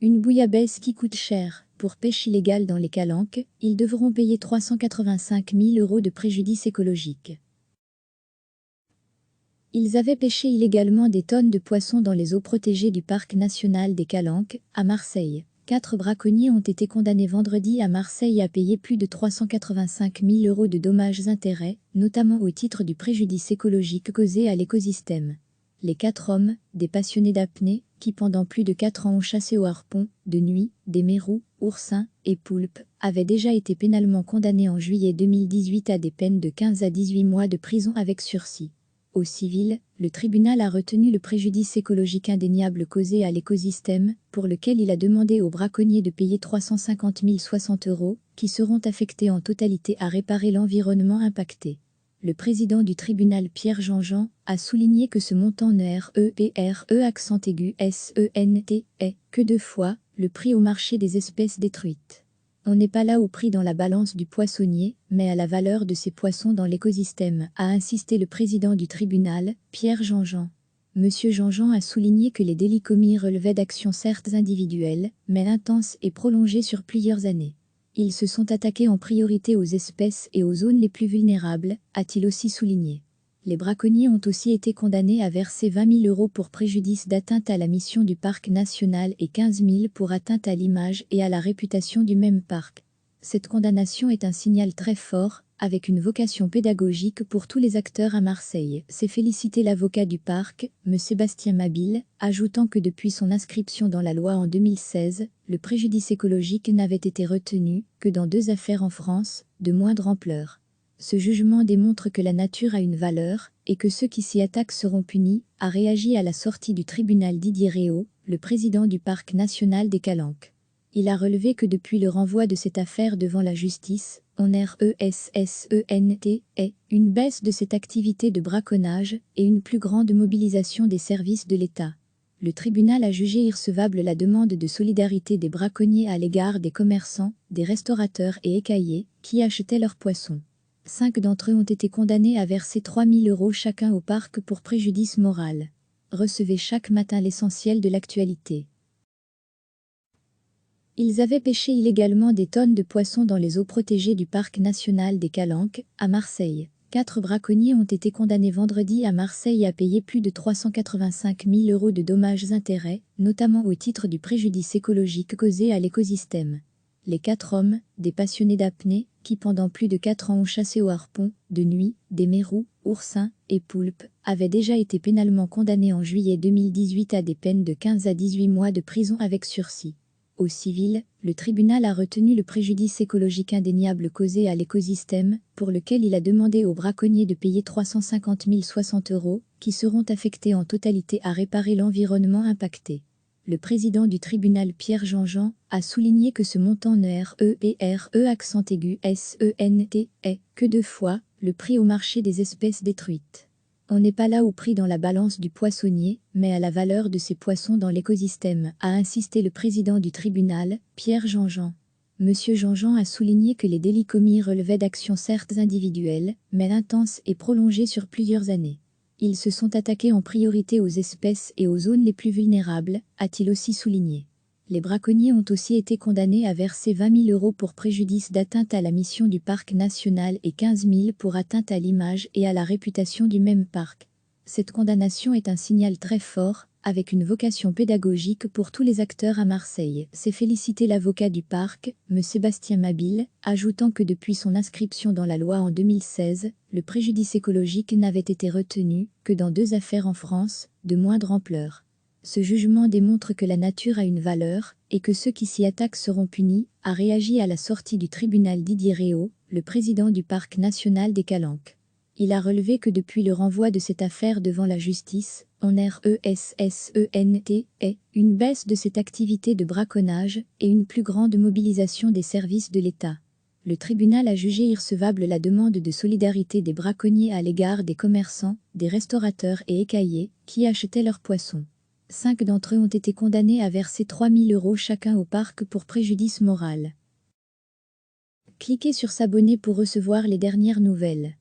Une bouillabaisse qui coûte cher. Pour pêche illégale dans les calanques, ils devront payer 385 000 € de préjudice écologique. Ils avaient pêché illégalement des tonnes de poissons dans les eaux protégées du parc national des Calanques, à Marseille. 4 braconniers ont été condamnés vendredi à Marseille à payer plus de 385 000 € de dommages-intérêts, notamment au titre du préjudice écologique causé à l'écosystème. Les 4 hommes, des passionnés d'apnée, qui pendant plus de 4 ans ont chassé au harpon, de nuit, des mérous, oursins et poulpes, avaient déjà été pénalement condamnés en juillet 2018 à des peines de 15 à 18 mois de prison avec sursis. Au civil, le tribunal a retenu le préjudice écologique indéniable causé à l'écosystème, pour lequel il a demandé aux braconniers de payer 350 060 €, qui seront affectés en totalité à réparer l'environnement impacté. Le président du tribunal Pierre Jean-Jean a souligné que ce montant ne est que 2 fois le prix au marché des espèces détruites. On n'est pas là au prix dans la balance du poissonnier, mais à la valeur de ces poissons dans l'écosystème, a insisté le président du tribunal, Pierre Jean-Jean. Monsieur Jean-Jean a souligné que les délits commis relevaient d'actions certes individuelles, mais intenses et prolongées sur plusieurs années. Ils se sont attaqués en priorité aux espèces et aux zones les plus vulnérables, a-t-il aussi souligné. Les braconniers ont aussi été condamnés à verser 20 000 € pour préjudice d'atteinte à la mission du parc national et 15 000 pour atteinte à l'image et à la réputation du même parc. Cette condamnation est un signal très fort, avec une vocation pédagogique pour tous les acteurs à Marseille, s'est félicité l'avocat du parc, M. Sébastien Mabille, ajoutant que depuis son inscription dans la loi en 2016, le préjudice écologique n'avait été retenu que dans 2 affaires en France, de moindre ampleur. Ce jugement démontre que la nature a une valeur, et que ceux qui s'y attaquent seront punis, a réagi à la sortie du tribunal Didier Réau, le président du parc national des Calanques. Il a relevé que depuis le renvoi de cette affaire devant la justice, une baisse de cette activité de braconnage et une plus grande mobilisation des services de l'État. Le tribunal a jugé irrecevable la demande de solidarité des braconniers à l'égard des commerçants, des restaurateurs et écaillers qui achetaient leurs poissons. 5 d'entre eux ont été condamnés à verser 3 000 € chacun au parc pour préjudice moral. Recevez chaque matin l'essentiel de l'actualité. Ils avaient pêché illégalement des tonnes de poissons dans les eaux protégées du parc national des Calanques, à Marseille. 4 braconniers ont été condamnés vendredi à Marseille à payer plus de 385 000 € de dommages-intérêts, notamment au titre du préjudice écologique causé à l'écosystème. Les 4 hommes, des passionnés d'apnée, qui pendant plus de 4 ans ont chassé au harpon, de nuit, des mérous, oursins et poulpes, avaient déjà été pénalement condamnés en juillet 2018 à des peines de 15 à 18 mois de prison avec sursis. Au civil, le tribunal a retenu le préjudice écologique indéniable causé à l'écosystème, pour lequel il a demandé aux braconniers de payer 350 060 €, qui seront affectés en totalité à réparer l'environnement impacté. Le président du tribunal Pierre Jean-Jean a souligné que ce montant ne est que 2 fois le prix au marché des espèces détruites. On n'est pas là au prix dans la balance du poissonnier, mais à la valeur de ces poissons dans l'écosystème, a insisté le président du tribunal, Pierre Jean-Jean. Monsieur Jean-Jean a souligné que les délits commis relevaient d'actions certes individuelles, mais intenses et prolongées sur plusieurs années. Ils se sont attaqués en priorité aux espèces et aux zones les plus vulnérables, a-t-il aussi souligné. Les braconniers ont aussi été condamnés à verser 20 000 € pour préjudice d'atteinte à la mission du parc national et 15 000 pour atteinte à l'image et à la réputation du même parc. Cette condamnation est un signal très fort, avec une vocation pédagogique pour tous les acteurs à Marseille, s'est félicité l'avocat du parc, M. Sébastien Mabille, ajoutant que depuis son inscription dans la loi en 2016, le préjudice écologique n'avait été retenu que dans 2 affaires en France, de moindre ampleur. Ce jugement démontre que la nature a une valeur, et que ceux qui s'y attaquent seront punis, a réagi à la sortie du tribunal Didier Réau, le président du parc national des Calanques. Il a relevé que depuis le renvoi de cette affaire devant la justice, une baisse de cette activité de braconnage et une plus grande mobilisation des services de l'État. Le tribunal a jugé irrecevable la demande de solidarité des braconniers à l'égard des commerçants, des restaurateurs et écaillers qui achetaient leurs poissons. 5 d'entre eux ont été condamnés à verser 3 000 € chacun au parc pour préjudice moral. Cliquez sur s'abonner pour recevoir les dernières nouvelles.